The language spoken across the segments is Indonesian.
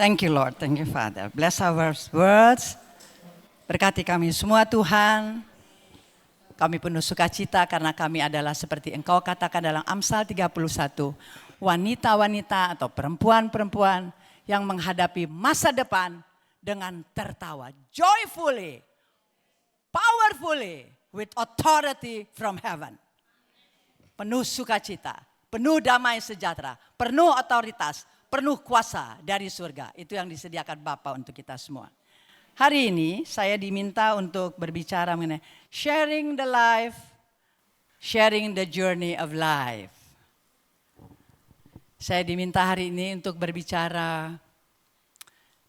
Thank you Lord, thank you Father. Bless our words. Berkati kami semua Tuhan. Kami penuh sukacita karena kami adalah seperti Engkau katakan dalam Amsal 31. Wanita-wanita atau perempuan-perempuan yang menghadapi masa depan dengan tertawa. Joyfully, powerfully, with authority from heaven. Penuh sukacita, penuh damai sejahtera, penuh otoritas, penuh kuasa dari surga. Itu yang disediakan Bapa untuk kita semua. Hari ini saya diminta untuk berbicara mengenai sharing the life, sharing the journey of life. Saya diminta hari ini untuk berbicara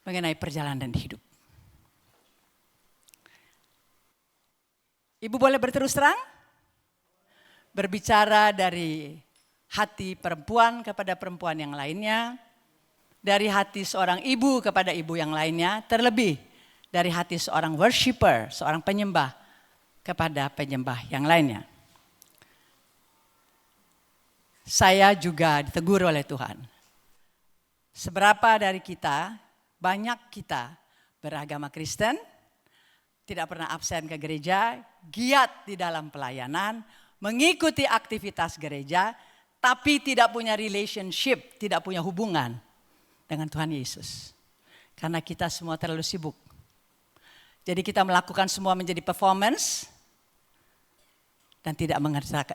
mengenai perjalanan hidup. Ibu boleh berterus terang? Berbicara dari hati perempuan kepada perempuan yang lainnya, dari hati seorang ibu kepada ibu yang lainnya, terlebih dari hati seorang worshiper, seorang penyembah kepada penyembah yang lainnya. Saya juga ditegur oleh Tuhan. Seberapa dari kita, banyak kita beragama Kristen, tidak pernah absen ke gereja, giat di dalam pelayanan, mengikuti aktivitas gereja, tapi tidak punya relationship, tidak punya hubungan dengan Tuhan Yesus. Karena kita semua terlalu sibuk. Jadi kita melakukan semua menjadi performance dan tidak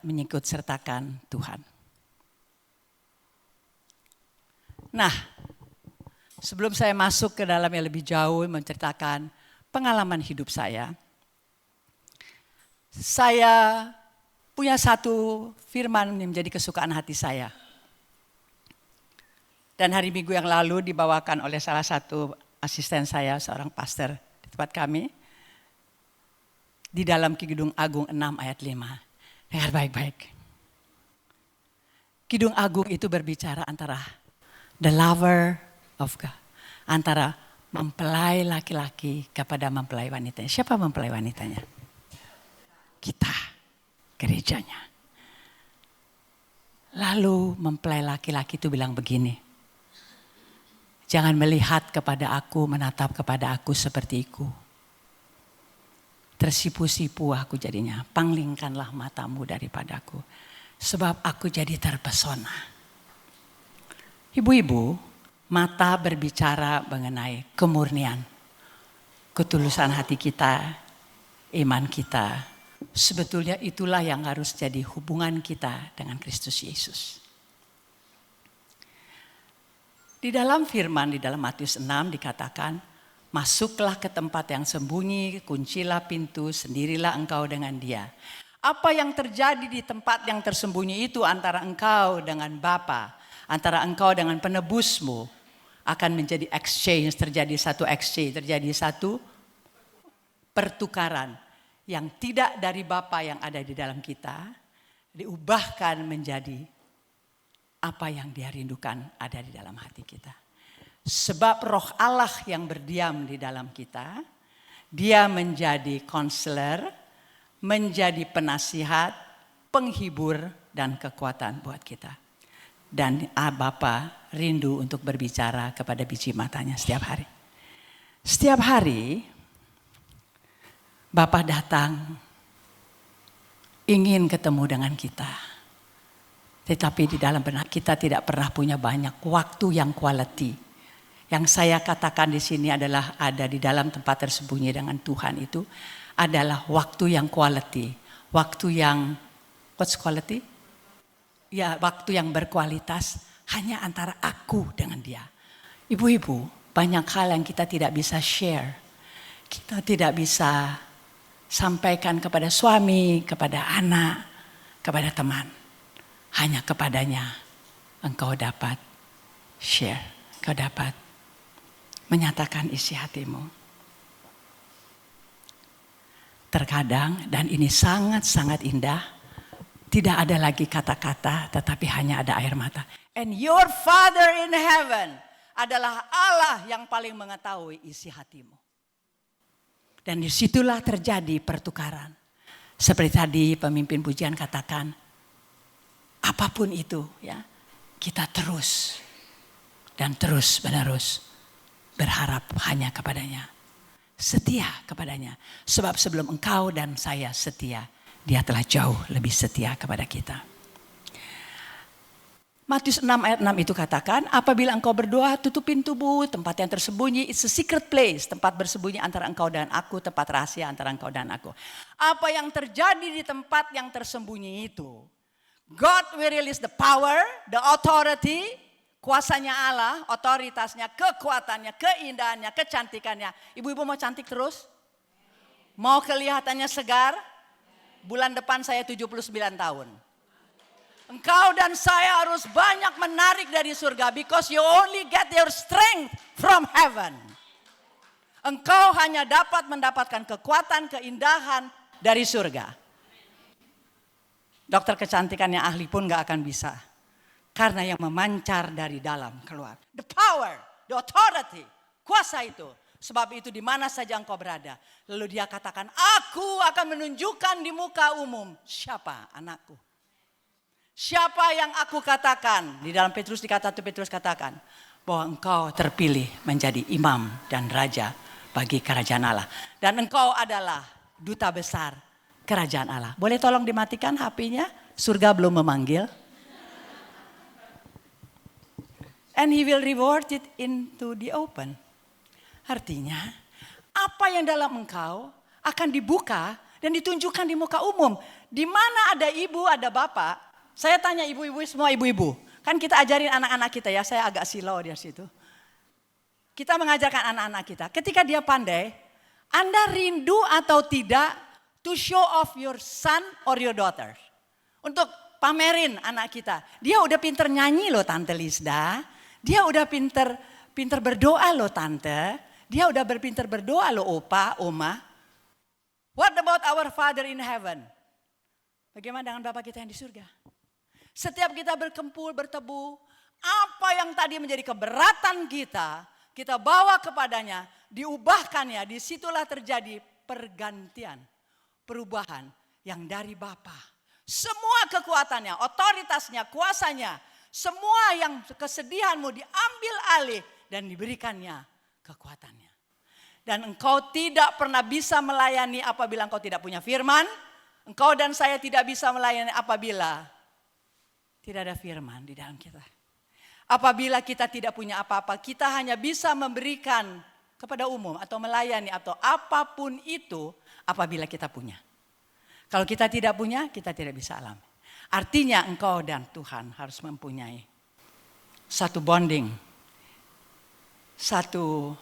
mengikut sertakan Tuhan. Nah, sebelum saya masuk ke dalam yang lebih jauh menceritakan pengalaman hidup saya punya satu firman yang menjadi kesukaan hati saya. Dan hari Minggu yang lalu dibawakan oleh salah satu asisten saya, seorang pastor di tempat kami. Di dalam Kidung Agung 6 ayat 5. Dengar baik-baik. Kidung Agung itu berbicara antara the lover of God. Antara mempelai laki-laki kepada mempelai wanitanya. Siapa mempelai wanitanya? Kita, gerejanya. Lalu mempelai laki-laki itu bilang begini. Jangan melihat kepada aku, menatap kepada aku sepertiku. Tersipu-sipu aku jadinya. Panglingkanlah matamu daripadaku. Sebab aku jadi terpesona. Ibu-ibu, mata berbicara mengenai kemurnian. Ketulusan hati kita, iman kita. Sebetulnya itulah yang harus jadi hubungan kita dengan Kristus Yesus. Di dalam firman, di dalam Matius 6 dikatakan, masuklah ke tempat yang sembunyi, kuncilah pintu, sendirilah engkau dengan dia. Apa yang terjadi di tempat yang tersembunyi itu antara engkau dengan Bapa, antara engkau dengan penebusmu, akan menjadi exchange, terjadi satu pertukaran yang tidak dari Bapa yang ada di dalam kita, diubahkan menjadi apa yang dia rindukan ada di dalam hati kita. Sebab roh Allah yang berdiam di dalam kita, dia menjadi konselor, menjadi penasihat, penghibur, dan kekuatan buat kita. Dan Bapa rindu untuk berbicara kepada biji matanya setiap hari. Setiap hari Bapa datang ingin ketemu dengan kita. Tetapi di dalam benak kita tidak pernah punya banyak waktu yang quality. Yang saya katakan di sini adalah ada di dalam tempat tersembunyi dengan Tuhan itu adalah waktu yang quality. Waktu yang, what's quality? Ya, waktu yang berkualitas hanya antara aku dengan dia. Ibu-ibu, banyak hal yang kita tidak bisa share. Kita tidak bisa sampaikan kepada suami, kepada anak, kepada teman. Hanya kepadanya engkau dapat share, engkau dapat menyatakan isi hatimu. Terkadang, dan ini sangat-sangat indah, tidak ada lagi kata-kata tetapi hanya ada air mata. And your Father in heaven adalah Allah yang paling mengetahui isi hatimu. Dan disitulah terjadi pertukaran. Seperti tadi pemimpin pujian katakan, apapun itu ya, kita terus dan terus menerus berharap hanya kepadanya. Setia kepadanya. Sebab sebelum engkau dan saya setia, dia telah jauh lebih setia kepada kita. Matius 6 ayat 6 itu katakan, apabila engkau berdoa, tutup pintu tempat yang tersembunyi, it's a secret place, tempat bersembunyi antara engkau dan aku, tempat rahasia antara engkau dan aku. Apa yang terjadi di tempat yang tersembunyi itu, God will release the power, the authority, kuasanya Allah, otoritasnya, kekuatannya, keindahannya, kecantikannya. Ibu-ibu mau cantik terus? Mau kelihatannya segar? Bulan depan saya 79 tahun. Engkau dan saya harus banyak menarik dari surga. Because you only get your strength from heaven. Engkau hanya dapat mendapatkan kekuatan, keindahan dari surga. Dokter kecantikan yang ahli pun gak akan bisa. Karena yang memancar dari dalam keluar. The power, the authority, kuasa itu. Sebab itu di mana saja engkau berada. Lalu dia katakan, aku akan menunjukkan di muka umum. Siapa anakku? Siapa yang aku katakan? Di dalam Petrus Petrus katakan bahwa engkau terpilih menjadi imam dan raja bagi kerajaan Allah. Dan engkau adalah duta besar kerajaan Allah. Boleh tolong dimatikan HP-nya? Surga belum memanggil. And he will reward it into the open. Artinya apa yang dalam engkau akan dibuka dan ditunjukkan di muka umum. Di mana ada ibu, ada bapak. Saya tanya ibu-ibu, semua ibu-ibu. Kan kita ajarin anak-anak kita ya, saya agak silau di situ. Kita mengajarkan anak-anak kita. Ketika dia pandai, Anda rindu atau tidak to show off your son or your daughter. Untuk pamerin anak kita. Dia udah pinter nyanyi loh Tante Lisda. Dia udah pinter berdoa loh Tante. Dia udah berpinter berdoa loh Opa, Oma. What about our Father in heaven? Bagaimana dengan Bapa kita yang di surga? Setiap kita berkempul, bertebu, apa yang tadi menjadi keberatan kita, kita bawa kepadanya, diubahkannya, disitulah terjadi pergantian, perubahan yang dari Bapa. Semua kekuatannya, otoritasnya, kuasanya, semua yang kesedihanmu diambil alih dan diberikannya kekuatannya. Dan engkau tidak pernah bisa melayani apabila engkau tidak punya firman. Engkau dan saya tidak bisa melayani apabila tidak ada firman di dalam kita. Apabila kita tidak punya apa-apa, kita hanya bisa memberikan kepada umum atau melayani atau apapun itu apabila kita punya. Kalau kita tidak punya, kita tidak bisa alami. Artinya engkau dan Tuhan harus mempunyai satu bonding, satu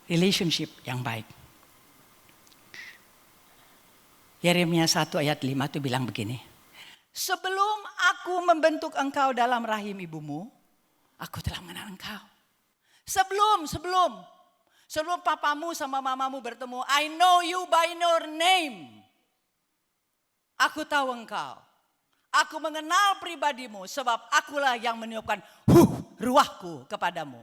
relationship yang baik. Yeremia 1 ayat 5 itu bilang begini. Sebelum aku membentuk engkau dalam rahim ibumu, aku telah mengenal engkau. Sebelum papamu sama mamamu bertemu, I know you by your name. Aku tahu engkau. Aku mengenal pribadimu sebab akulah yang meniupkan ruahku kepadamu.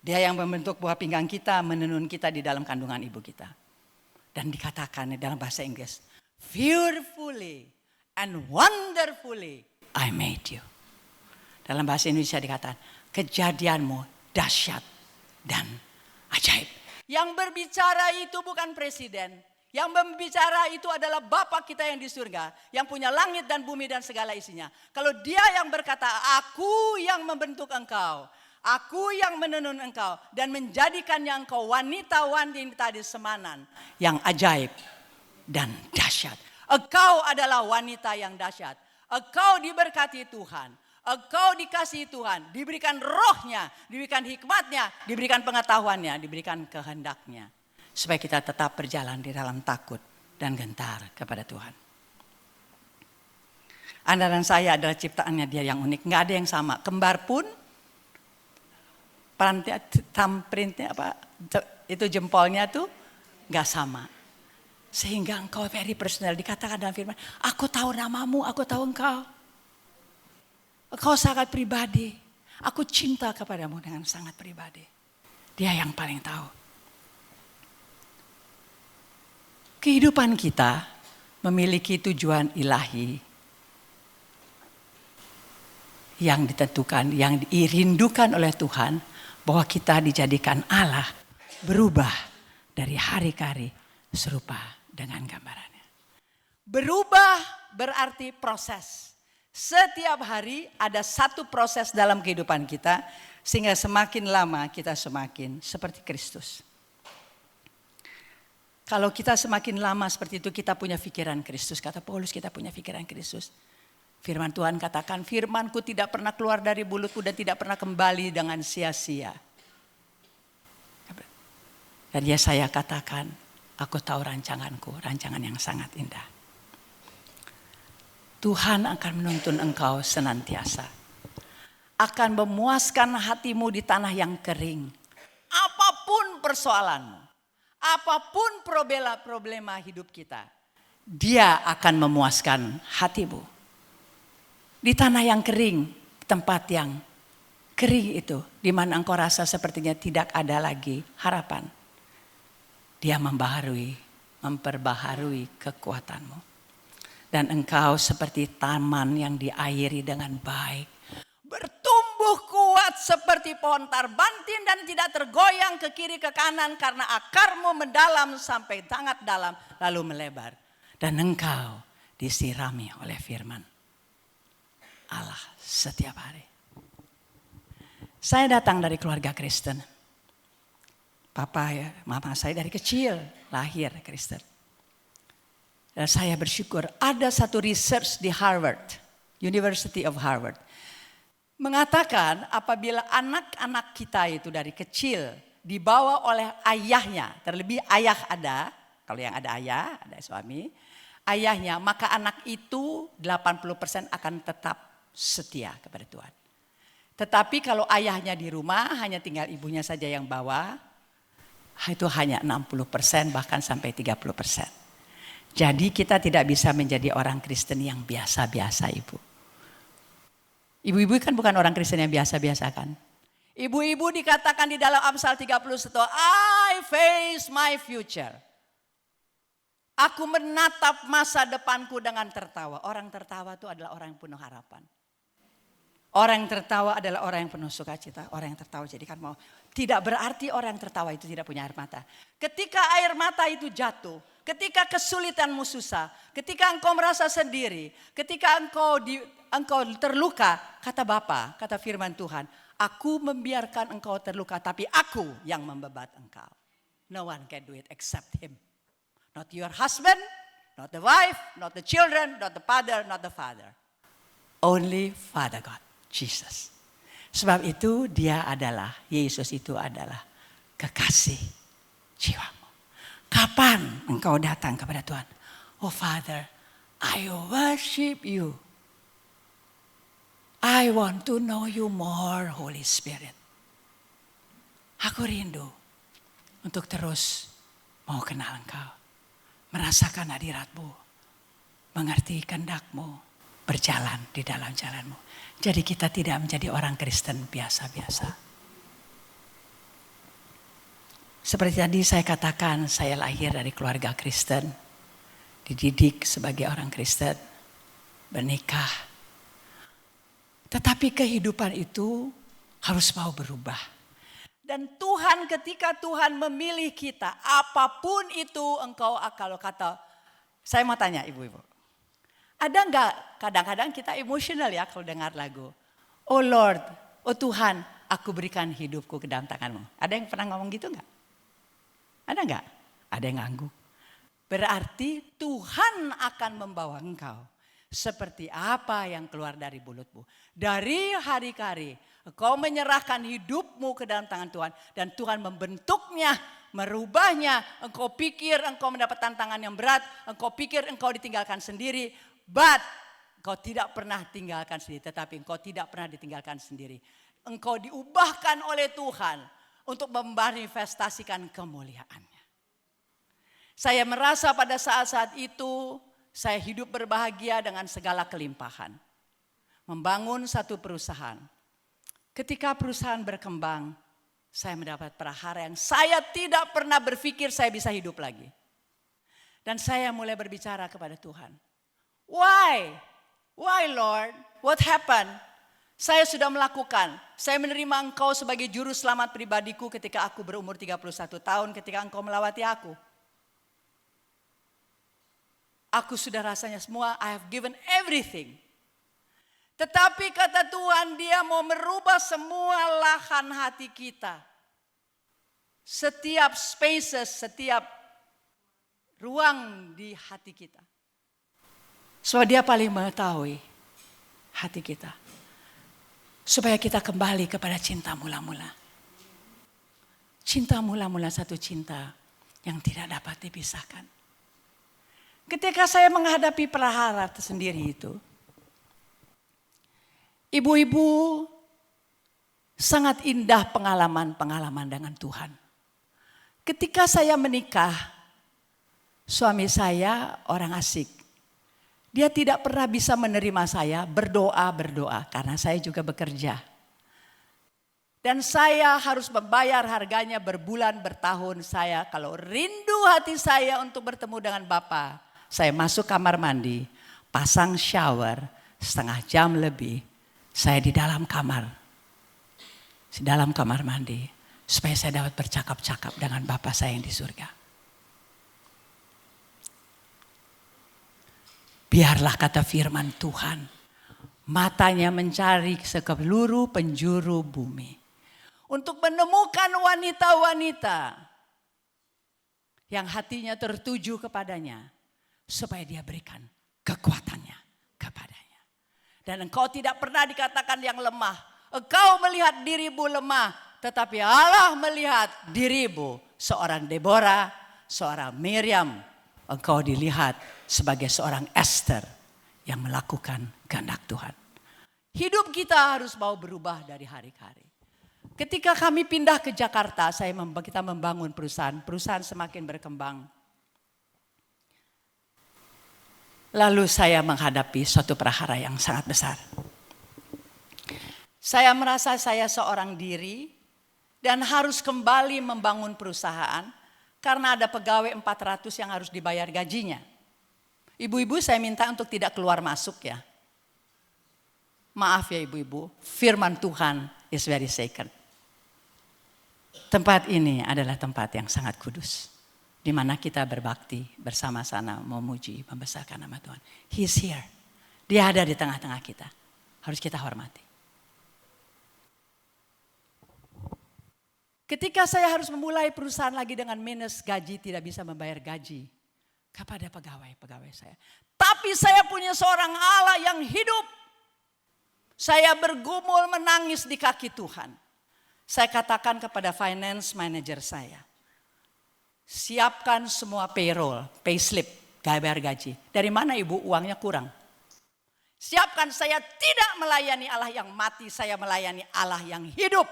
Dia yang membentuk buah pinggang kita, menenun kita di dalam kandungan ibu kita. Dan dikatakan dalam bahasa Inggris, fearfully and wonderfully I made you. Dalam bahasa Indonesia dikatakan, kejadianmu dahsyat dan ajaib. Yang berbicara itu bukan presiden. Yang berbicara itu adalah Bapa kita yang di surga. Yang punya langit dan bumi dan segala isinya. Kalau dia yang berkata, aku yang membentuk engkau. Aku yang menenun engkau dan menjadikannya engkau wanita-wanita di semanan yang ajaib dan dahsyat. Engkau adalah wanita yang dahsyat. Engkau diberkati Tuhan. Engkau dikasihi Tuhan. Diberikan rohnya, diberikan hikmatnya, diberikan pengetahuannya, diberikan kehendaknya. Supaya kita tetap berjalan di dalam takut dan gentar kepada Tuhan. Anda dan saya adalah ciptaannya dia yang unik. Nggak ada yang sama. Kembar pun thumbprintnya itu jempolnya tuh nggak sama. Sehingga engkau very personal. Dikatakan dalam firman, aku tahu namamu, aku tahu engkau. Engkau sangat pribadi. Aku cinta kepadamu dengan sangat pribadi. Dia yang paling tahu. Kehidupan kita memiliki tujuan ilahi yang ditentukan, yang dirindukan oleh Tuhan, bahwa kita dijadikan Allah, berubah dari hari ke hari serupa dengan gambarannya. Berubah berarti proses. Setiap hari ada satu proses dalam kehidupan kita, sehingga semakin lama kita semakin seperti Kristus. Kalau kita semakin lama seperti itu, kita punya pikiran Kristus. Kata Paulus, kita punya pikiran Kristus. Firman Tuhan katakan, firmanku tidak pernah keluar dari mulutku dan tidak pernah kembali dengan sia-sia. Dan Yesaya katakan, aku tahu rancanganku, rancangan yang sangat indah. Tuhan akan menuntun engkau senantiasa. Akan memuaskan hatimu di tanah yang kering. Apapun persoalanmu, apapun problema hidup kita, Dia akan memuaskan hatimu. Di tanah yang kering, tempat yang kering itu, di mana engkau rasa sepertinya tidak ada lagi harapan, Dia memperbaharui kekuatanmu. Dan engkau seperti taman yang diairi dengan baik, bertumbuh kuat seperti pohon tarbantin dan tidak tergoyang ke kiri ke kanan karena akarmu mendalam sampai sangat dalam lalu melebar. Dan engkau disirami oleh firman Allah setiap hari. Saya datang dari keluarga Kristen. Papa ya, mama saya dari kecil lahir Kristen. Dan saya bersyukur ada satu research di Harvard, University of Harvard, mengatakan apabila anak-anak kita itu dari kecil dibawa oleh ayahnya, terlebih ayah ada, kalau yang ada ayah, ada suami, ayahnya, maka anak itu 80% akan tetap setia kepada Tuhan. Tetapi kalau ayahnya di rumah hanya tinggal ibunya saja yang bawa, itu hanya 60% bahkan sampai 30%. Jadi kita tidak bisa menjadi orang Kristen yang biasa-biasa, Ibu. Ibu-ibu kan bukan orang Kristen yang biasa-biasa kan. Ibu-ibu dikatakan di dalam Amsal 31, I face my future. Aku menatap masa depanku dengan tertawa. Orang tertawa itu adalah orang yang penuh harapan. Orang yang tertawa adalah orang yang penuh sukacita. Orang yang tertawa jadikan mau. Tidak berarti orang yang tertawa itu tidak punya air mata. Ketika air mata itu jatuh, ketika kesulitanmu susah, ketika engkau merasa sendiri, ketika engkau terluka, kata Bapa, kata firman Tuhan, aku membiarkan engkau terluka, tapi aku yang membebat engkau. No one can do it except Him. Not your husband, not the wife, not the children, not the father, not the father. Only Father God, Jesus. Sebab itu Dia adalah, Yesus itu adalah kekasih jiwamu. Kapan engkau datang kepada Tuhan? Oh Father, I worship you. I want to know you more, Holy Spirit. Aku rindu untuk terus mau kenal engkau. Merasakan hadiratmu. Mengerti kehendak-Mu. Berjalan di dalam jalan-Mu. Jadi kita tidak menjadi orang Kristen biasa-biasa. Seperti tadi saya katakan, saya lahir dari keluarga Kristen, dididik sebagai orang Kristen, bernikah. Tetapi kehidupan itu harus mau berubah. Dan Tuhan, ketika Tuhan memilih kita, apapun itu engkau kalau kata, saya mau tanya ibu-ibu. Ada enggak kadang-kadang kita emosional ya kalau dengar lagu. Oh Lord, oh Tuhan, aku berikan hidupku ke dalam tangan-Mu. Ada yang pernah ngomong gitu enggak? Ada enggak? Ada yang ngangguk. Berarti Tuhan akan membawa engkau seperti apa yang keluar dari mulutmu. Dari hari ke hari, engkau menyerahkan hidupmu ke dalam tangan Tuhan. Dan Tuhan membentuknya, merubahnya. Engkau pikir engkau mendapat tantangan yang berat. Engkau pikir engkau ditinggalkan sendiri. But engkau tidak pernah tinggalkan sendiri. Tetapi engkau tidak pernah ditinggalkan sendiri. Engkau diubahkan oleh Tuhan untuk memanifestasikan kemuliaannya. Saya merasa pada saat-saat itu saya hidup berbahagia dengan segala kelimpahan. Membangun satu perusahaan. Ketika perusahaan berkembang, saya mendapat prahara yang saya tidak pernah berpikir saya bisa hidup lagi. Dan saya mulai berbicara kepada Tuhan. Why? Why Lord? What happened? Saya sudah melakukan. Saya menerima engkau sebagai juru selamat pribadiku ketika aku berumur 31 tahun ketika engkau melawati aku. Aku sudah rasanya semua, I have given everything. Tetapi kata Tuhan, Dia mau merubah semua lahan hati kita. Setiap spaces, setiap ruang di hati kita. Sebab Dia paling mengetahui hati kita. Supaya kita kembali kepada cinta mula-mula. Cinta mula-mula satu cinta yang tidak dapat dipisahkan. Ketika saya menghadapi perahara tersendiri itu, ibu-ibu sangat indah pengalaman-pengalaman dengan Tuhan. Ketika saya menikah, suami saya orang asik. Dia tidak pernah bisa menerima saya berdoa karena saya juga bekerja. Dan saya harus membayar harganya berbulan, bertahun. Saya kalau rindu hati saya untuk bertemu dengan Bapa, saya masuk kamar mandi, pasang shower, setengah jam lebih, saya di dalam kamar. Di dalam kamar mandi, supaya saya dapat bercakap-cakap dengan Bapa saya yang di surga. Biarlah kata firman Tuhan, matanya mencari seluruh penjuru bumi. Untuk menemukan wanita-wanita yang hatinya tertuju kepadanya. Supaya Dia berikan kekuatannya kepadanya. Dan engkau tidak pernah dikatakan yang lemah. Engkau melihat dirimu lemah. Tetapi Allah melihat dirimu seorang Deborah, seorang Miriam. Engkau dilihat sebagai seorang Esther yang melakukan kehendak Tuhan. Hidup kita harus mau berubah dari hari ke hari. Ketika kami pindah ke Jakarta, kita membangun perusahaan semakin berkembang. Lalu saya menghadapi suatu perahara yang sangat besar. Saya merasa saya seorang diri dan harus kembali membangun perusahaan. Karena ada pegawai 400 yang harus dibayar gajinya. Ibu-ibu saya minta untuk tidak keluar masuk ya. Maaf ya ibu-ibu, firman Tuhan is very sacred. Tempat ini adalah tempat yang sangat kudus. Di mana kita berbakti bersama-sama memuji, membesarkan nama Tuhan. He's here. Dia ada di tengah-tengah kita. Harus kita hormati. Ketika saya harus memulai perusahaan lagi dengan minus gaji, tidak bisa membayar gaji kepada pegawai-pegawai saya. Tapi saya punya seorang Allah yang hidup. Saya bergumul menangis di kaki Tuhan. Saya katakan kepada finance manager saya, siapkan semua payroll, payslip, bayar gaji. Dari mana ibu uangnya kurang? Siapkan, saya tidak melayani Allah yang mati, saya melayani Allah yang hidup.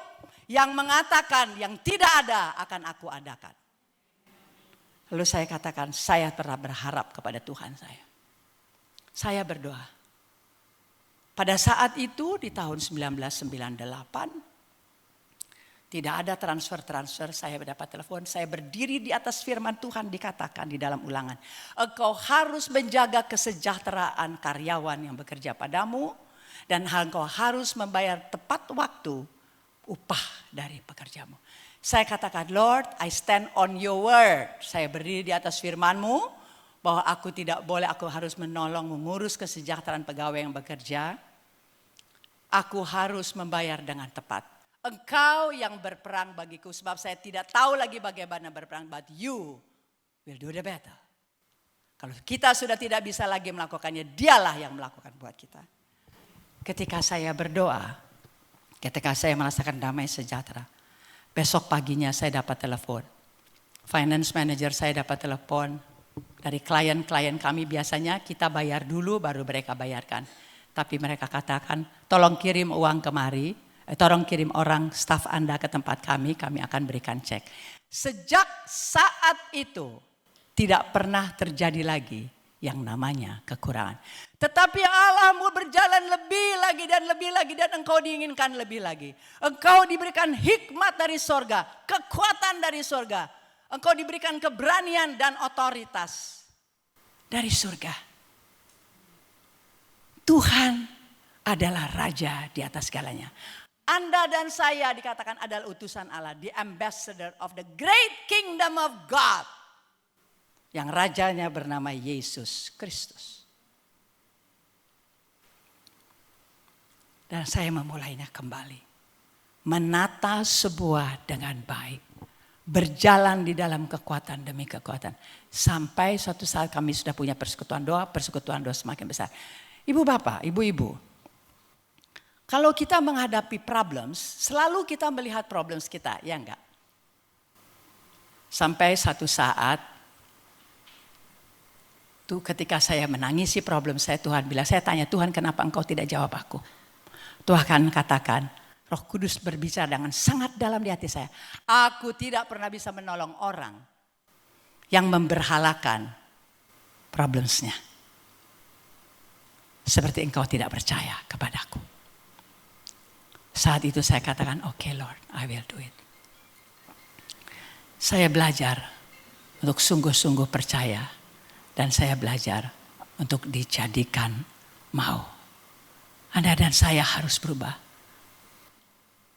Yang mengatakan yang tidak ada akan aku adakan. Lalu saya katakan, saya telah berharap kepada Tuhan saya. Saya berdoa. Pada saat itu di tahun 1998, tidak ada transfer, saya mendapat telepon, saya berdiri di atas firman Tuhan dikatakan di dalam Ulangan. Engkau harus menjaga kesejahteraan karyawan yang bekerja padamu dan engkau harus membayar tepat waktu upah dari pekerjamu. Saya katakan, Lord, I stand on your word. Saya berdiri di atas firman-Mu bahwa aku tidak boleh, aku harus menolong, mengurus kesejahteraan pegawai yang bekerja. Aku harus membayar dengan tepat. Engkau yang berperang bagiku, sebab saya tidak tahu lagi bagaimana berperang, but you will do the battle. Kalau kita sudah tidak bisa lagi melakukannya, Dialah yang melakukan buat kita. Ketika saya berdoa, ketika saya merasakan damai sejahtera, besok paginya saya dapat telepon. Finance manager saya dapat telepon dari klien-klien kami. Biasanya kita bayar dulu baru mereka bayarkan. Tapi mereka katakan, tolong kirim uang kemari, tolong kirim orang staf Anda ke tempat kami akan berikan cek. Sejak saat itu tidak pernah terjadi lagi yang namanya kekurangan. Tetapi Allahmu berjalan lebih lagi dan engkau diinginkan lebih lagi. Engkau diberikan hikmat dari sorga, kekuatan dari sorga. Engkau diberikan keberanian dan otoritas dari surga. Tuhan adalah raja di atas segalanya. Anda dan saya dikatakan adalah utusan Allah, the ambassador of the great kingdom of God. Yang rajanya bernama Yesus Kristus. Dan saya memulainya kembali. Menata sebuah dengan baik. Berjalan di dalam kekuatan demi kekuatan. Sampai suatu saat kami sudah punya persekutuan doa semakin besar. Ibu bapak, ibu-ibu. Kalau kita menghadapi problems, selalu kita melihat problems kita, ya enggak? Sampai satu saat, tuh ketika saya menangisi problem saya, Tuhan bilang, saya tanya Tuhan kenapa engkau tidak jawab aku? Tuhan katakan, Roh Kudus berbicara dengan sangat dalam di hati saya. Aku tidak pernah bisa menolong orang yang memberhalakan problemsnya. Seperti engkau tidak percaya kepadaku. Saat itu saya katakan, okay Lord, I will do it. Saya belajar untuk sungguh-sungguh percaya. Dan saya belajar untuk dijadikan mau. Anda dan saya harus berubah.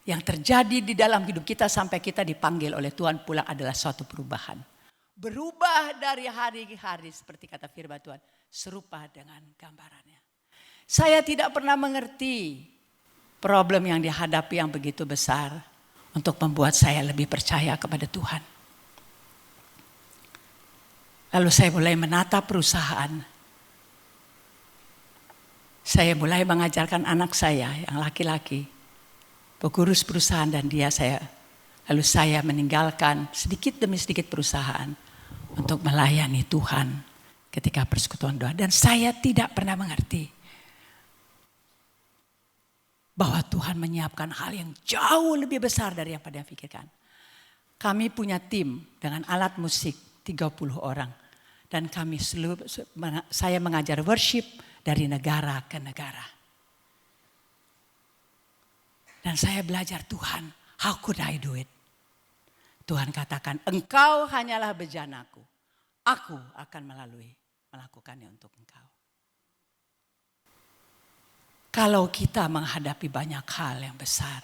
Yang terjadi di dalam hidup kita sampai kita dipanggil oleh Tuhan pulang adalah suatu perubahan. Berubah dari hari ke hari seperti kata firman Tuhan. Serupa dengan gambarannya. Saya tidak pernah mengerti problem yang dihadapi yang begitu besar. Untuk membuat saya lebih percaya kepada Tuhan. Lalu saya mulai menata perusahaan. Saya mulai mengajarkan anak saya yang laki-laki. Pengurus perusahaan dan lalu saya meninggalkan sedikit demi sedikit perusahaan untuk melayani Tuhan ketika persekutuan doa. Dan saya tidak pernah mengerti bahwa Tuhan menyiapkan hal yang jauh lebih besar dari yang pada pikirkan. Kami punya tim dengan alat musik 30 orang. Dan saya mengajar worship dari negara ke negara. Dan saya belajar Tuhan, how could I do it? Tuhan katakan, engkau hanyalah bejanaku. Aku akan melakukannya untuk engkau. Kalau kita menghadapi banyak hal yang besar,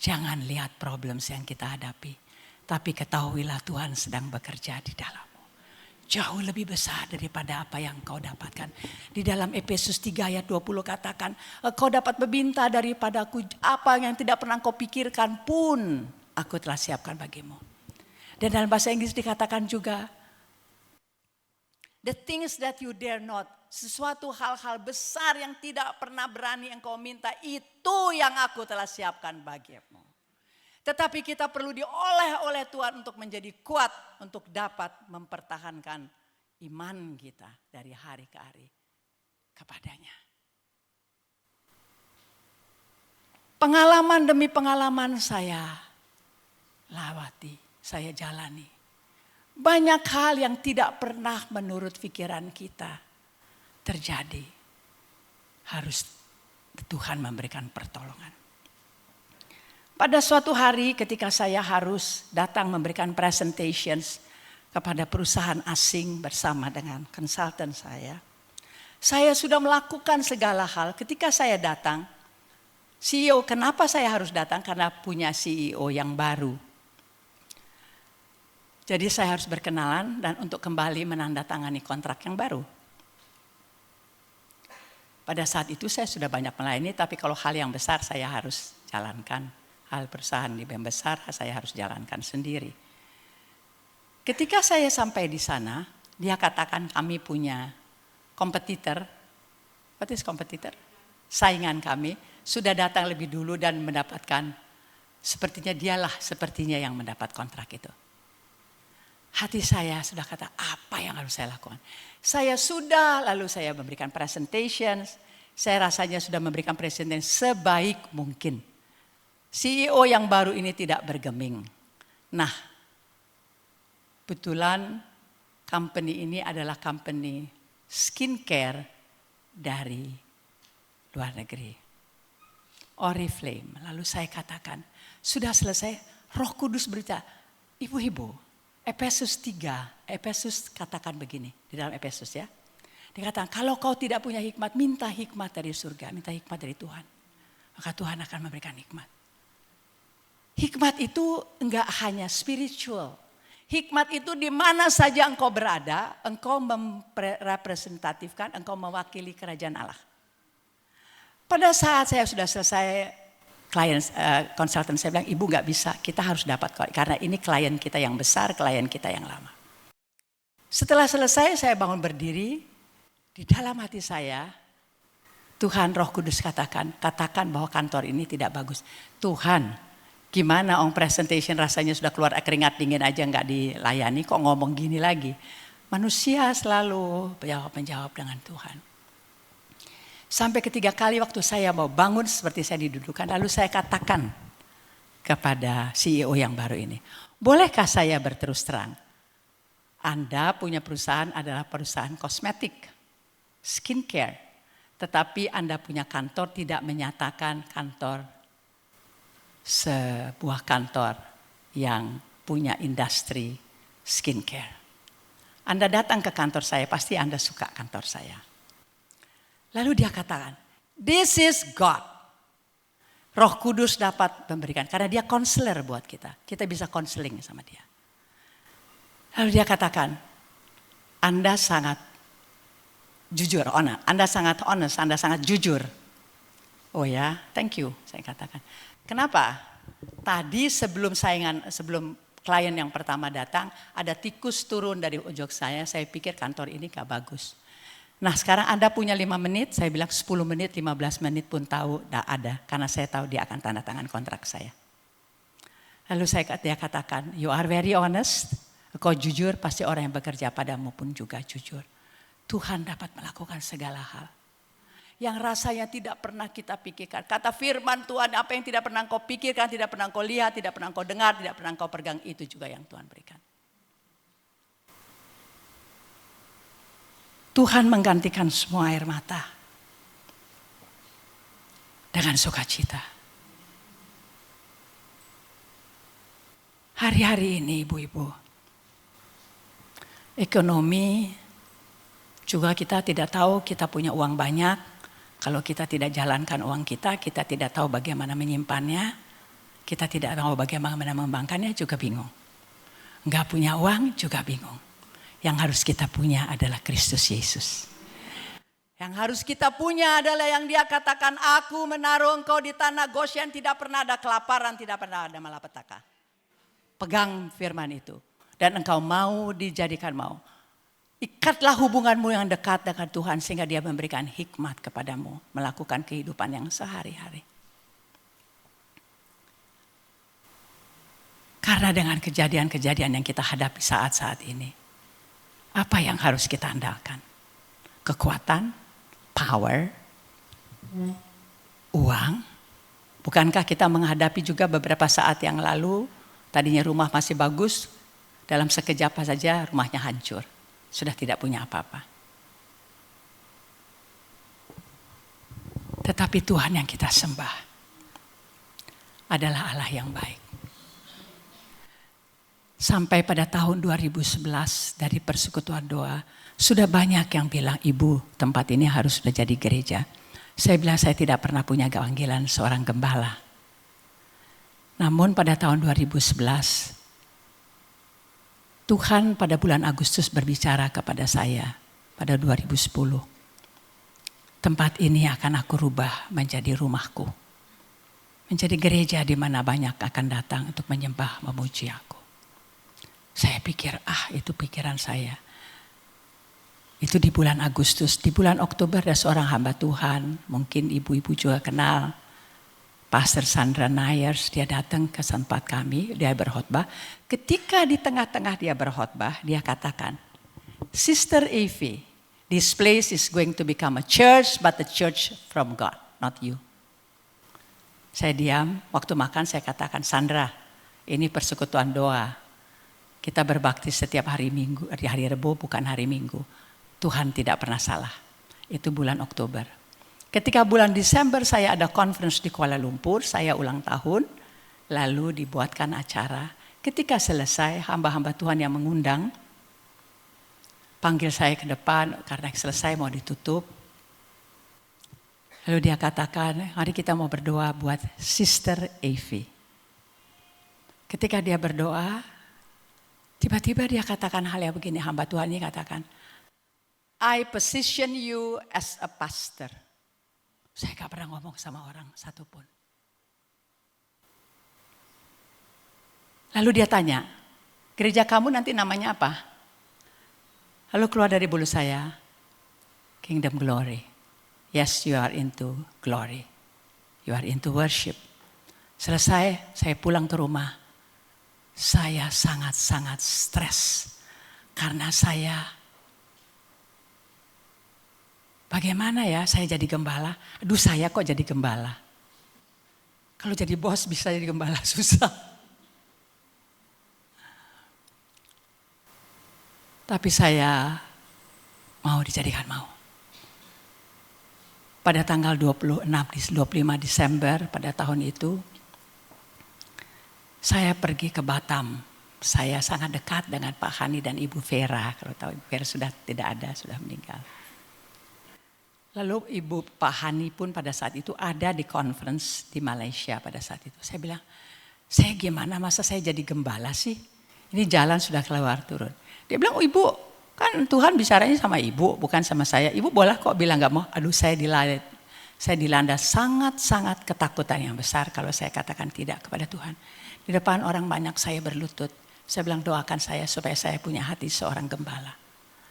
jangan lihat problems yang kita hadapi. Tapi ketahuilah Tuhan sedang bekerja di dalammu. Jauh lebih besar daripada apa yang kau dapatkan. Di dalam Efesus 3 ayat 20 katakan, kau dapat meminta daripadaku apa yang tidak pernah kau pikirkan pun aku telah siapkan bagimu. Dan dalam bahasa Inggris dikatakan juga, the things that you dare not, sesuatu hal-hal besar yang tidak pernah berani engkau minta, itu yang aku telah siapkan bagimu. Tetapi kita perlu diolah oleh Tuhan untuk menjadi kuat, untuk dapat mempertahankan iman kita dari hari ke hari kepadanya. Pengalaman demi pengalaman saya lewati, saya jalani. Banyak hal yang tidak pernah menurut pikiran kita terjadi. Harus Tuhan memberikan pertolongan. Pada suatu hari ketika saya harus datang memberikan presentations kepada perusahaan asing bersama dengan konsultan saya sudah melakukan segala hal. Ketika saya datang, CEO, kenapa saya harus datang? Karena punya CEO yang baru. Jadi saya harus berkenalan dan untuk kembali menandatangani kontrak yang baru. Pada saat itu saya sudah banyak melayani, tapi kalau hal yang besar saya harus jalankan. Hal perusahaan yang besar saya harus jalankan sendiri. Ketika saya sampai di sana, dia katakan kami punya kompetitor. What is kompetitor? Saingan kami sudah datang lebih dulu dan mendapatkan, sepertinya sepertinya yang mendapat kontrak itu. Hati saya sudah kata, apa yang harus saya lakukan? Lalu saya memberikan presentations. Saya rasanya sudah memberikan presentation sebaik mungkin. CEO yang baru ini tidak bergeming. Nah, kebetulan company ini adalah company skincare dari luar negeri. Oriflame. Lalu saya katakan, sudah selesai, Roh Kudus berita, ibu-ibu, Efesus 3, Efesus katakan begini, di dalam Efesus ya. Dia katakan, kalau kau tidak punya hikmat, minta hikmat dari surga, minta hikmat dari Tuhan. Maka Tuhan akan memberikan hikmat. Hikmat itu enggak hanya spiritual. Hikmat itu di mana saja engkau berada, engkau merepresentatifkan, engkau mewakili kerajaan Allah. Pada saat saya sudah selesai klien konsultan, saya bilang, ibu nggak bisa, kita harus dapat karena ini klien kita yang besar, klien kita yang lama. Setelah selesai saya bangun berdiri, di dalam hati saya, Tuhan Roh Kudus katakan bahwa kantor ini tidak bagus. Tuhan, gimana presentation rasanya sudah keluar keringat dingin aja nggak dilayani, kok ngomong gini lagi. Manusia selalu menjawab dengan Tuhan. Sampai ketiga kali waktu saya mau bangun seperti saya didudukan, lalu saya katakan kepada CEO yang baru ini, bolehkah saya berterus terang? Anda punya perusahaan adalah perusahaan kosmetik, skincare, tetapi Anda punya kantor tidak menyatakan kantor sebuah kantor yang punya industri skincare. Anda datang ke kantor saya, pasti Anda suka kantor saya. Lalu dia katakan, this is God. Roh Kudus dapat memberikan, karena dia konselor buat kita. Kita bisa konseling sama dia. Lalu dia katakan, Anda sangat jujur, Anda sangat honest, Anda sangat jujur. Oh ya, thank you, saya katakan. Kenapa? Tadi sebelum klien yang pertama datang, ada tikus turun dari ujung saya pikir kantor ini gak bagus. Nah sekarang Anda punya 5 menit, saya bilang 10 menit, 15 menit pun tahu tidak ada. Karena saya tahu dia akan tanda tangan kontrak saya. Lalu dia katakan, you are very honest, kau jujur, pasti orang yang bekerja padamu pun juga jujur. Tuhan dapat melakukan segala hal. Yang rasanya tidak pernah kita pikirkan. Kata firman Tuhan, apa yang tidak pernah kau pikirkan, tidak pernah kau lihat, tidak pernah kau dengar, tidak pernah kau pegang, itu juga yang Tuhan berikan. Tuhan menggantikan semua air mata dengan sukacita. Hari-hari ini ibu-ibu, ekonomi juga kita tidak tahu, kita punya uang banyak. Kalau kita tidak jalankan uang kita tidak tahu bagaimana menyimpannya, kita tidak tahu bagaimana mengembangkannya, juga bingung. Enggak punya uang juga bingung. Yang harus kita punya adalah Kristus Yesus. Yang harus kita punya adalah yang dia katakan, aku menaruh engkau di tanah Goshen, tidak pernah ada kelaparan, tidak pernah ada malapetaka. Pegang firman itu. Dan engkau mau dijadikan mau. Ikatlah hubunganmu yang dekat dengan Tuhan sehingga dia memberikan hikmat kepadamu. Melakukan kehidupan yang sehari-hari. Karena dengan kejadian-kejadian yang kita hadapi saat-saat ini. Apa yang harus kita andalkan? Kekuatan, power, uang. Bukankah kita menghadapi juga beberapa saat yang lalu, tadinya rumah masih bagus, dalam sekejap saja rumahnya hancur. Sudah tidak punya apa-apa. Tetapi Tuhan yang kita sembah adalah Allah yang baik. Sampai pada tahun 2011 dari persekutuan doa, sudah banyak yang bilang, ibu tempat ini harus sudah jadi gereja. Saya bilang saya tidak pernah punya panggilan seorang gembala. Namun pada tahun 2011, Tuhan pada bulan Agustus berbicara kepada saya pada 2010. Tempat ini akan aku rubah menjadi rumahku. Menjadi gereja di mana banyak akan datang untuk menyembah, memuji aku. Saya pikir, itu pikiran saya. Itu di bulan Agustus. Di bulan Oktober ada seorang hamba Tuhan. Mungkin ibu-ibu juga kenal. Pastor Sandra Nayers, dia datang ke tempat kami. Dia berkhotbah. Ketika di tengah-tengah dia berkhotbah, dia katakan, Sister Evie, this place is going to become a church, but a church from God, not you. Saya diam, waktu makan saya katakan, Sandra, ini persekutuan doa. Kita berbakti setiap hari Minggu, hari Rebo bukan hari Minggu. Tuhan tidak pernah salah. Itu bulan Oktober. Ketika bulan Desember saya ada conference di Kuala Lumpur, saya ulang tahun. Lalu dibuatkan acara. Ketika selesai hamba-hamba Tuhan yang mengundang, panggil saya ke depan karena selesai mau ditutup. Lalu dia katakan, mari kita mau berdoa buat Sister Evi. Ketika dia berdoa, tiba-tiba dia katakan hal yang begini, hamba Tuhan ini katakan, I position you as a pastor. Saya gak pernah ngomong sama orang satupun. Lalu dia tanya, gereja kamu nanti namanya apa? Lalu keluar dari bulu saya, Kingdom Glory. Yes, you are into glory. You are into worship. Selesai, saya pulang ke rumah. Saya sangat-sangat stres. Karena bagaimana ya saya jadi gembala? Aduh, saya kok jadi gembala? Kalau jadi bos bisa jadi gembala, susah. Tapi saya mau dijadikan mau. Pada tanggal 25 Desember pada tahun itu, saya pergi ke Batam. Saya sangat dekat dengan Pak Hani dan Ibu Vera. Kalau tahu Ibu Vera sudah tidak ada, sudah meninggal. Lalu Pak Hani pun pada saat itu ada di conference di Malaysia pada saat itu. Saya bilang, saya gimana masa saya jadi gembala sih? Ini jalan sudah keluar turun. Dia bilang, oh Ibu, kan Tuhan bicaranya sama Ibu, bukan sama saya. Ibu boleh kok bilang gak mau. Aduh, saya dilanda sangat-sangat ketakutan yang besar kalau saya katakan tidak kepada Tuhan. Di depan orang banyak saya berlutut. Saya bilang doakan saya supaya saya punya hati seorang gembala.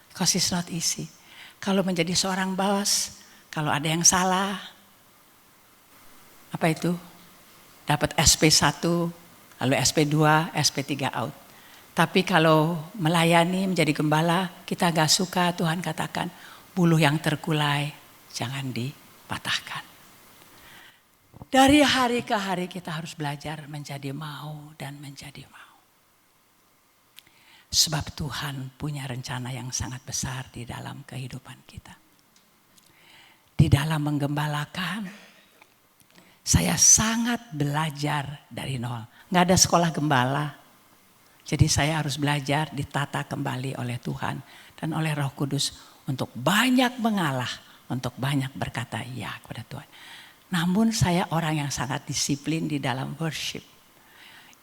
Because it's not easy. Kalau menjadi seorang bos, kalau ada yang salah, apa itu? Dapat SP1, lalu SP2, SP3 out. Tapi kalau melayani menjadi gembala, kita gak suka, Tuhan katakan, buluh yang terkulai jangan dipatahkan. Dari hari ke hari kita harus belajar menjadi mau dan menjadi mau. Sebab Tuhan punya rencana yang sangat besar di dalam kehidupan kita. Di dalam menggembalakan, saya sangat belajar dari nol. Gak ada sekolah gembala. Jadi saya harus belajar ditata kembali oleh Tuhan dan oleh Roh Kudus untuk banyak mengalah, untuk banyak berkata iya kepada Tuhan. Namun saya orang yang sangat disiplin di dalam worship.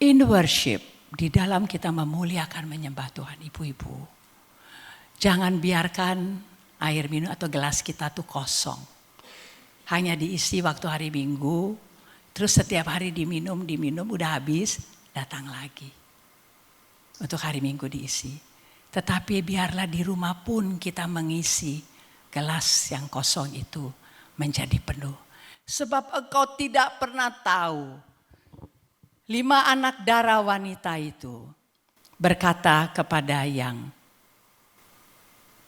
In worship, di dalam kita memuliakan menyembah Tuhan, ibu-ibu. Jangan biarkan air minum atau gelas kita tuh kosong. Hanya diisi waktu hari Minggu, terus setiap hari diminum, udah habis, datang lagi. Untuk hari Minggu diisi. Tetapi biarlah di rumah pun kita mengisi gelas yang kosong itu menjadi penuh. Sebab engkau tidak pernah tahu 5 anak darah wanita itu berkata kepada yang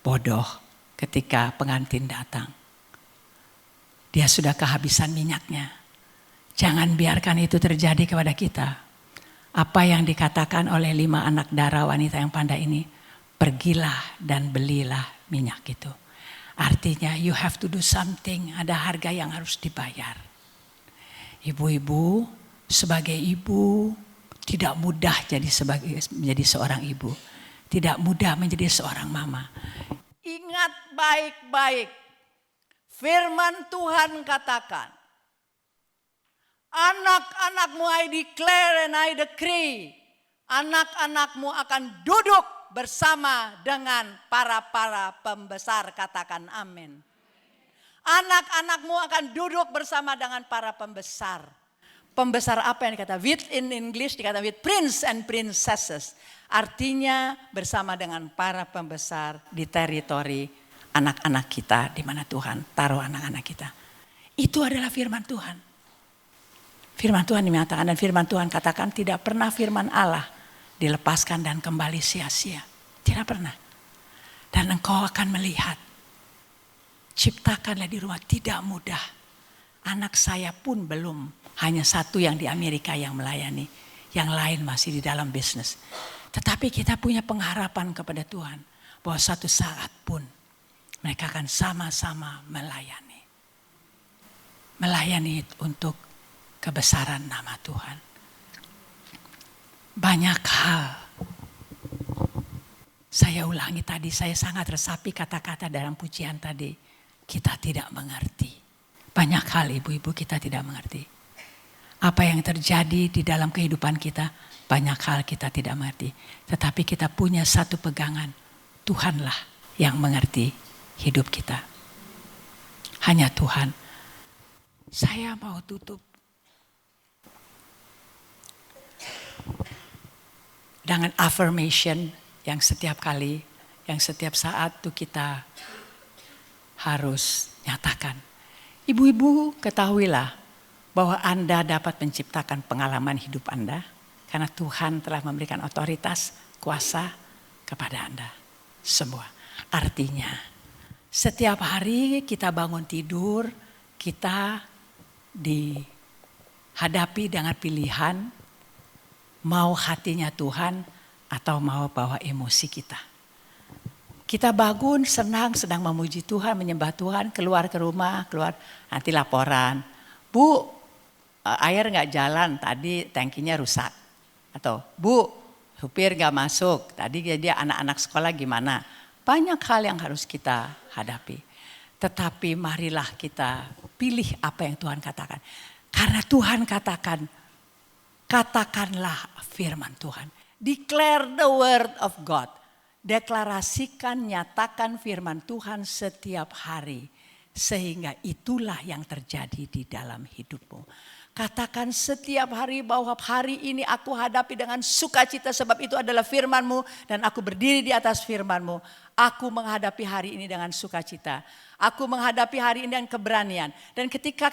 bodoh ketika pengantin datang. Dia sudah kehabisan minyaknya. Jangan biarkan itu terjadi kepada kita. Apa yang dikatakan oleh 5 anak darah wanita yang pandai ini, pergilah dan belilah minyak itu. Artinya you have to do something, ada harga yang harus dibayar. Ibu-ibu, sebagai ibu tidak mudah menjadi seorang ibu. Tidak mudah menjadi seorang mama. Ingat baik-baik, firman Tuhan katakan, anak-anakmu I declare and I decree. Anak-anakmu akan duduk bersama dengan para pembesar. Katakan amin. Anak-anakmu akan duduk bersama dengan para pembesar. Pembesar apa yang dikata? With in English dikata with prince and princesses. Artinya bersama dengan para pembesar di teritori anak-anak kita. Di mana Tuhan taruh anak-anak kita. Itu adalah firman Tuhan. Firman Tuhan menyatakan dan firman Tuhan katakan tidak pernah firman Allah dilepaskan dan kembali sia-sia. Tidak pernah. Dan engkau akan melihat. Ciptakanlah di rumah tidak mudah. Anak saya pun belum. Hanya 1 yang di Amerika yang melayani. Yang lain masih di dalam bisnis. Tetapi kita punya pengharapan kepada Tuhan. Bahwa suatu saat pun mereka akan sama-sama melayani. Melayani untuk kebesaran nama Tuhan. Banyak hal Saya ulangi tadi, saya sangat resapi kata-kata dalam pujian tadi. Kita tidak mengerti. Banyak hal ibu-ibu kita tidak mengerti. Apa yang terjadi di dalam kehidupan kita, banyak hal kita tidak mengerti. Tetapi kita punya satu pegangan. Tuhanlah yang mengerti hidup kita. Hanya Tuhan. Saya mau tutup dengan affirmation yang setiap kali, yang setiap saat tuh kita harus nyatakan. Ibu-ibu ketahuilah bahwa Anda dapat menciptakan pengalaman hidup Anda karena Tuhan telah memberikan otoritas, kuasa kepada Anda semua. Artinya setiap hari kita bangun tidur, kita dihadapi dengan pilihan mau hatinya Tuhan atau mau bawa emosi kita. Kita bangun senang, sedang memuji Tuhan, menyembah Tuhan, keluar ke rumah, keluar nanti laporan. Bu, air gak jalan, tadi tangkinya rusak. Atau Bu, supir gak masuk, tadi dia anak-anak sekolah gimana. Banyak hal yang harus kita hadapi. Tetapi marilah kita pilih apa yang Tuhan katakan. Karena Tuhan katakan, katakanlah firman Tuhan. Declare the word of God. Deklarasikan, nyatakan firman Tuhan setiap hari. Sehingga itulah yang terjadi di dalam hidupmu. Katakan setiap hari bahwa hari ini aku hadapi dengan sukacita sebab itu adalah firman-Mu. Dan aku berdiri di atas firman-Mu. Aku menghadapi hari ini dengan sukacita. Aku menghadapi hari ini dengan keberanian. Dan ketika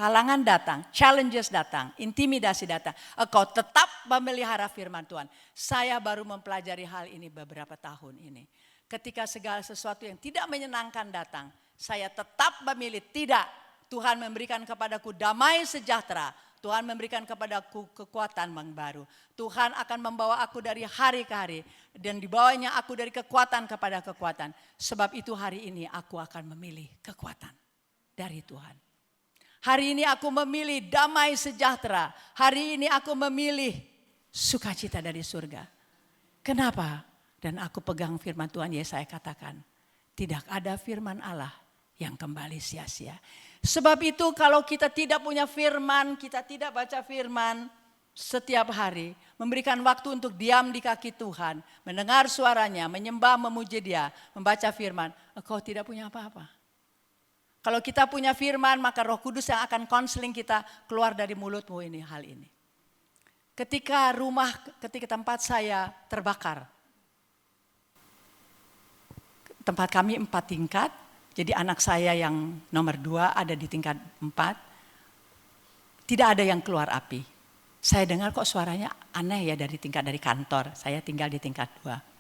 halangan datang, challenges datang, intimidasi datang, engkau tetap memelihara firman Tuhan. Saya baru mempelajari hal ini beberapa tahun ini. Ketika segala sesuatu yang tidak menyenangkan datang, saya tetap memilih tidak. Tuhan memberikan kepadaku damai sejahtera. Tuhan memberikan kepadaku kekuatan yang baru. Tuhan akan membawa aku dari hari ke hari. Dan dibawanya aku dari kekuatan kepada kekuatan. Sebab itu hari ini aku akan memilih kekuatan dari Tuhan. Hari ini aku memilih damai sejahtera. Hari ini aku memilih sukacita dari surga. Kenapa? Dan aku pegang firman Tuhan, Yesaya katakan, tidak ada firman Allah yang kembali sia-sia. Sebab itu kalau kita tidak punya firman, kita tidak baca firman setiap hari, memberikan waktu untuk diam di kaki Tuhan, mendengar suaranya, menyembah, memuji Dia, membaca firman, engkau tidak punya apa-apa. Kalau kita punya firman, maka Roh Kudus yang akan konseling kita keluar dari mulutmu ini, hal ini. Ketika tempat saya terbakar. Tempat kami 4 tingkat, jadi anak saya yang nomor 2 ada di tingkat 4. Tidak ada yang keluar api. Saya dengar kok suaranya aneh ya dari kantor, saya tinggal di tingkat 2.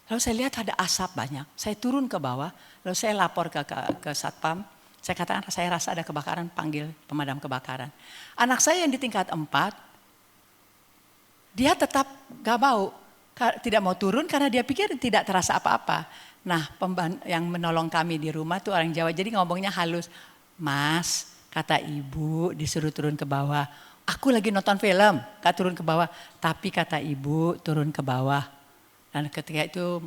Lalu saya lihat ada asap banyak, saya turun ke bawah, lalu saya lapor ke satpam. Saya katakan saya rasa ada kebakaran, panggil pemadam kebakaran. Anak saya yang di tingkat 4, dia tetap tidak mau turun karena dia pikir tidak terasa apa-apa. Nah yang menolong kami di rumah tuh orang Jawa, jadi ngomongnya halus. Mas, kata ibu disuruh turun ke bawah. Aku lagi nonton film, gak turun ke bawah. Tapi kata ibu turun ke bawah. Dan ketika itu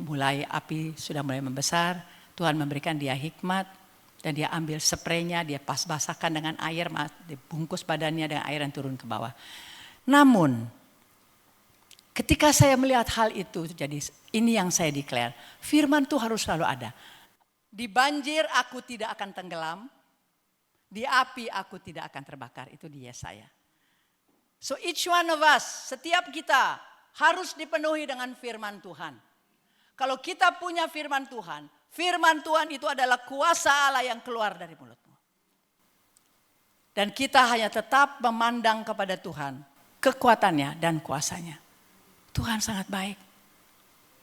api sudah mulai membesar, Tuhan memberikan dia hikmat dan dia ambil spraynya, dia basahkan dengan air, dibungkus badannya dengan air dan turun ke bawah. Namun, ketika saya melihat hal itu, jadi ini yang saya declare, firman Tuhan harus selalu ada. Di banjir aku tidak akan tenggelam, di api aku tidak akan terbakar, itu dia saya. So each one of us, setiap kita, harus dipenuhi dengan firman Tuhan. Kalau kita punya firman Tuhan itu adalah kuasa Allah yang keluar dari mulutmu. Dan kita hanya tetap memandang kepada Tuhan, kekuatannya dan kuasanya. Tuhan sangat baik.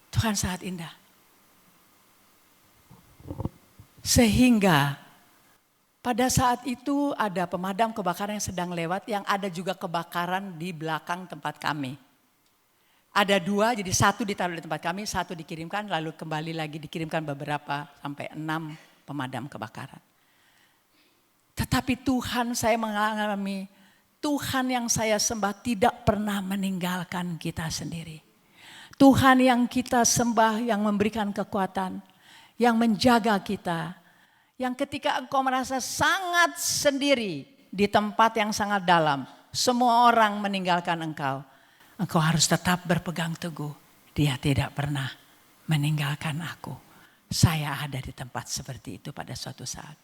Tuhan sangat indah. Sehingga pada saat itu ada pemadam kebakaran yang sedang lewat, yang ada juga kebakaran di belakang tempat kami. Ada 2, jadi 1 ditaruh di tempat kami, 1 dikirimkan, lalu kembali lagi dikirimkan beberapa sampai 6 pemadam kebakaran. Tetapi Tuhan, saya mengalami Tuhan yang saya sembah tidak pernah meninggalkan kita sendiri. Tuhan yang kita sembah, yang memberikan kekuatan, yang menjaga kita. Yang ketika engkau merasa sangat sendiri di tempat yang sangat dalam, semua orang meninggalkan engkau. Engkau harus tetap berpegang teguh. Dia tidak pernah meninggalkan aku. Saya ada di tempat seperti itu pada suatu saat.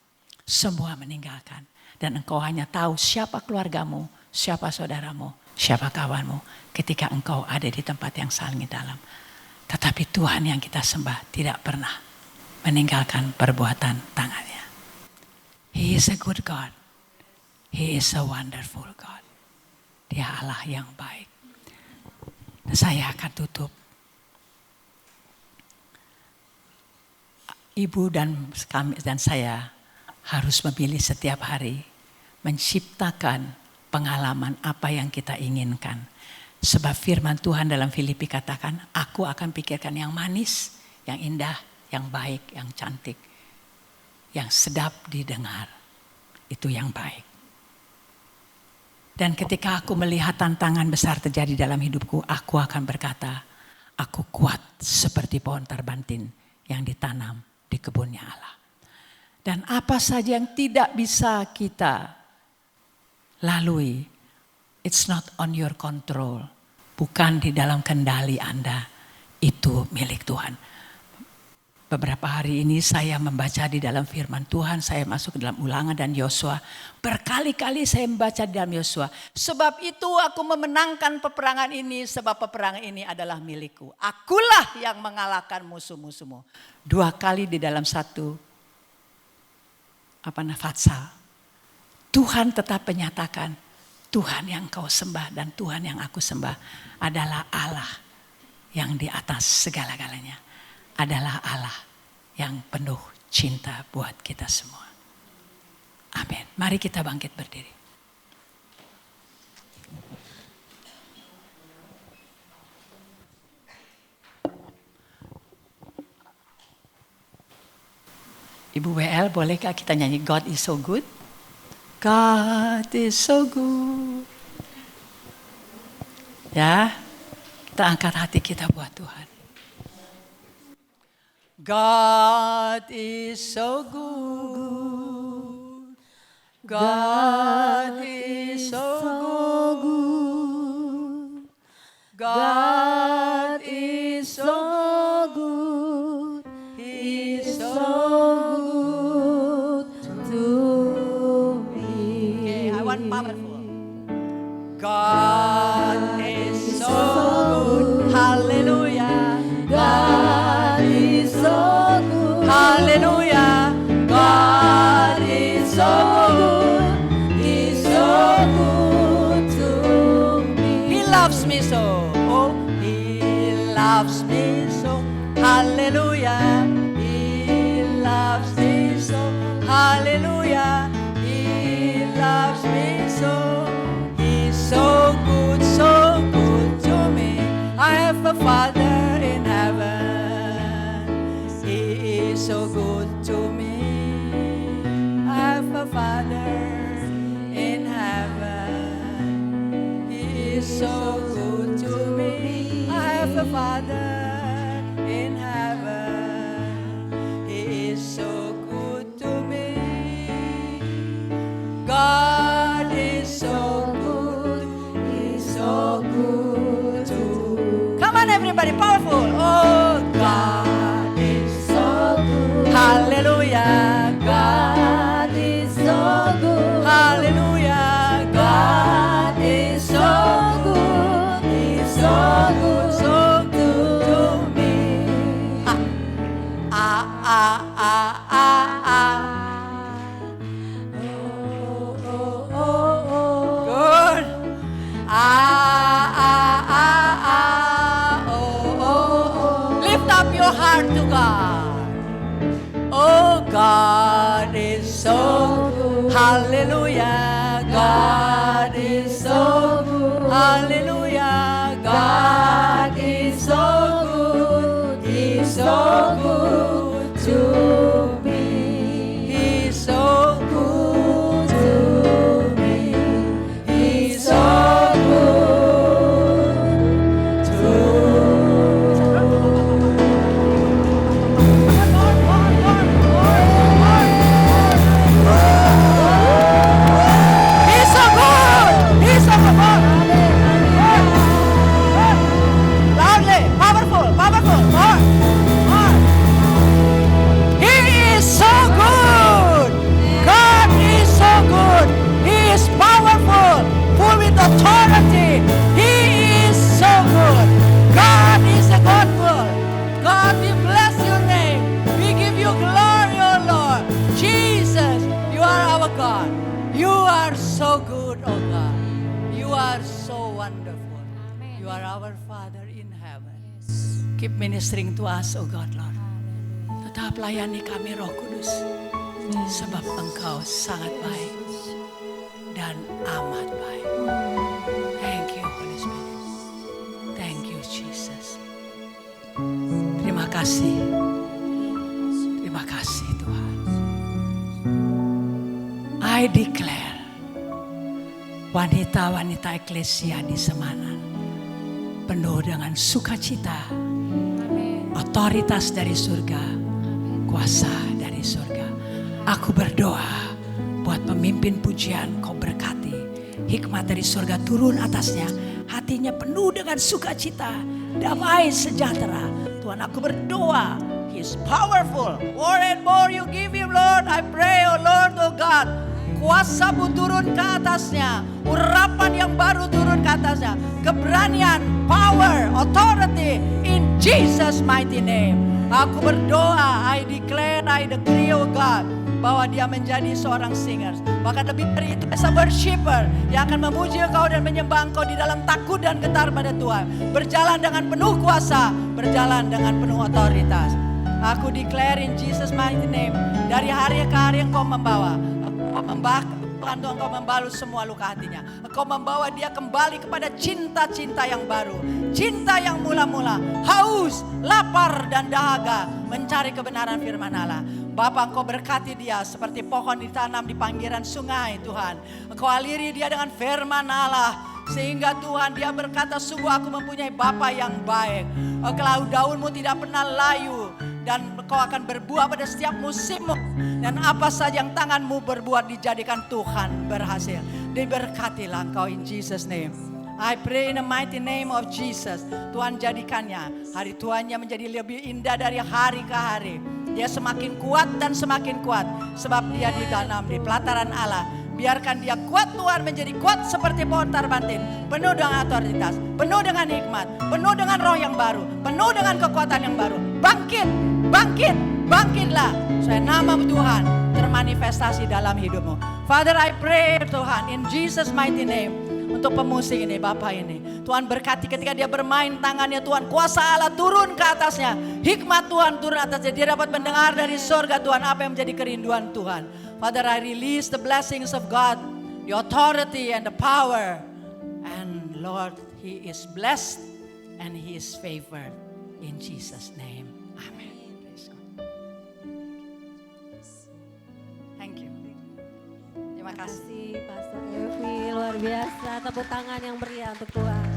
Semua meninggalkan. Dan engkau hanya tahu siapa keluargamu, siapa saudaramu, siapa kawanmu. Ketika engkau ada di tempat yang saling dalam. Tetapi Tuhan yang kita sembah tidak pernah meninggalkan perbuatan tangannya. He is a good God. He is a wonderful God. Dia Allah yang baik. Dan saya akan tutup. Ibu dan saya harus memilih setiap hari menciptakan pengalaman apa yang kita inginkan. Sebab firman Tuhan dalam Filipi katakan, aku akan pikirkan yang manis, yang indah, yang baik, yang cantik, yang sedap didengar. Itu yang baik. Dan ketika aku melihat tantangan besar terjadi dalam hidupku, aku akan berkata, aku kuat seperti pohon terbantin yang ditanam di kebunnya Allah. Dan apa saja yang tidak bisa kita lalui, it's not on your control. Bukan di dalam kendali Anda, itu milik Tuhan. Beberapa hari ini saya membaca di dalam firman Tuhan, saya masuk ke dalam Ulangan dan Yosua. Berkali-kali saya membaca di dalam Yosua. Sebab itu aku memenangkan peperangan ini, sebab peperangan ini adalah milikku. Akulah yang mengalahkan musuh-musuhmu. 2 kali di dalam satu Fatsal. Tuhan tetap menyatakan, Tuhan yang kau sembah dan Tuhan yang aku sembah adalah Allah yang di atas segala-galanya. Adalah Allah yang penuh cinta buat kita semua. Amin. Mari kita bangkit berdiri. Ibu WL, bolehkah kita nyanyi God is so good? God is so good. Ya, kita angkat hati kita buat Tuhan. God is so good. God is so good. God is so good. He is so good to me. Okay, I want powerful. God is so good. Hallelujah. God is so good. Hallelujah. God is so good. He's so good to me. He loves me so. Oh, He loves me so. Hallelujah. He loves me so. Hallelujah. He loves me so. He's so good to me. I have a Father in heaven. He is so good to me. I have a Father in heaven. He is so good to me. I have a Father in heaven. He is so good to me. God is so good. He's so good to me. Come on everybody, powerful. Oh, God is so good. Hallelujah. God is so good. Hallelujah. God is so good. He's so good, so good to me. Ah, ah, ah, ah, ah. Oh, oh, oh, oh. Good. Ah, ah, ah, ah. Oh, oh, oh. are so wonderful. You are our Father in heaven. Keep ministering to us, oh God, Lord. Tetap layani kami, Roh Kudus. Sebab Engkau sangat baik dan amat baik. Thank you, Holy Spirit. Thank you, Jesus. Terima kasih. Terima kasih, Tuhan. I declare, wanita-wanita eklesia di Semanan penuh dengan sukacita, otoritas dari surga, kuasa dari surga. Aku berdoa buat pemimpin pujian, Kau berkati, hikmat dari surga turun atasnya, hatinya penuh dengan sukacita, damai sejahtera. Tuhan, aku berdoa, He is powerful. More and more you give Him, Lord. I pray, oh Lord, oh God, kuasa-Mu turun ke atasnya, urapan yang baru turun ke atasnya, keberanian, power, authority in Jesus mighty name. Aku berdoa, I declare, I decree, oh God, bahwa dia menjadi seorang singer. Bahkan lebih dari itu, as a worshiper yang akan memuji Engkau dan menyembah Engkau di dalam takut dan getar pada Tuhan. Berjalan dengan penuh kuasa, berjalan dengan penuh otoritas. Aku declare in Jesus mighty name, dari hari ke hari Engkau membawa, Tuhan, Engkau membalas semua luka hatinya. Engkau membawa dia kembali kepada cinta-cinta yang baru, cinta yang mula-mula, haus, lapar dan dahaga mencari kebenaran firman Allah. Bapa, Engkau berkati dia seperti pohon ditanam di pinggiran sungai, Tuhan. Engkau aliri dia dengan firman Allah, sehingga Tuhan dia berkata, sungguh aku mempunyai Bapa yang baik. Engkau daunmu tidak pernah layu, dan Engkau akan berbuah pada setiap musimmu. Dan apa saja yang tanganmu berbuat dijadikan Tuhan berhasil. Diberkatilah Engkau in Jesus name. I pray in the mighty name of Jesus. Tuhan jadikannya hari tuannya menjadi lebih indah dari hari ke hari. Dia semakin kuat dan semakin kuat, sebab dia ditanam di pelataran Allah. Biarkan dia kuat, Tuhan, menjadi kuat seperti pohon tarbantin, penuh dengan otoritas, penuh dengan hikmat, penuh dengan roh yang baru, penuh dengan kekuatan yang baru. Bangkit, bangkit, bangkitlah, supaya nama Tuhan termanifestasi dalam hidupmu. Father, I pray, Tuhan, in Jesus mighty name, untuk pemusik ini, Bapak ini, Tuhan berkati ketika dia bermain tangannya, Tuhan, kuasa Allah turun ke atasnya, hikmat Tuhan turun atasnya, dia dapat mendengar dari surga, Tuhan, apa yang menjadi kerinduan Tuhan. Father, I release the blessings of God, the authority and the power, and Lord, He is blessed and He is favored in Jesus' name. Amen. Thank you. Terima kasih. Pastor Evi, luar biasa, tepuk tangan yang meriah untuk Tuhan.